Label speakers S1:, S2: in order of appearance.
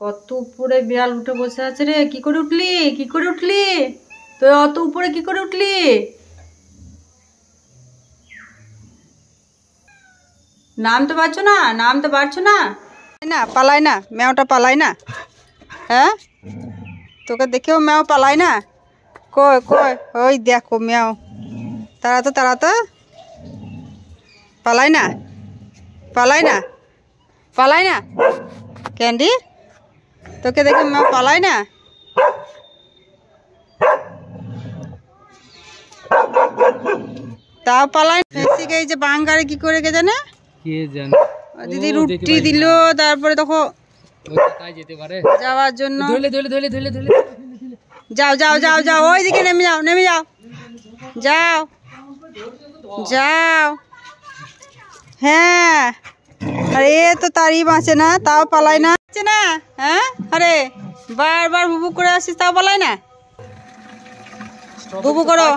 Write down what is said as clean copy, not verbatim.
S1: কত উপরে বিড়াল উঠে বসে আছে রে। কি করে উঠলি, কি করে উঠলি তুই? অত উপরে কি করে উঠলি? নামতে পারছো না, নামতে পারছো না? না পালাই না, ম্যাওটা পালাই না। হ্যাঁ, তোকে দেখেও ম্যাও পালাই না। কই কই, ওই দেখো ম্যাও। তারা তো পালাই না, পালাই না, পালাই না। ক্যান্ডি, তোকে দেখে ম্যাও পালাই না। তাও পালাই না। এই যে বাঙ্গারে কি করে কে জানে,
S2: কে জানে।
S1: দিদি রুটি দিল, তারপরে তখন
S2: যেতে পারে
S1: যাওয়ার জন্য।
S2: ধরলে ধরলে ধরলে ধরলে ধরলে
S1: যাও যাও যাও যাও, ওইদিকে নেমে যাও, নেমে যাও, যাও যাও। হ্যাঁ, আরে এ তো তারই বাঁচে না, তাও পালাই না না। হ্যাঁ, আরে বারবার বুবু করে আসিস, তাও পালাই না। বুবু করো।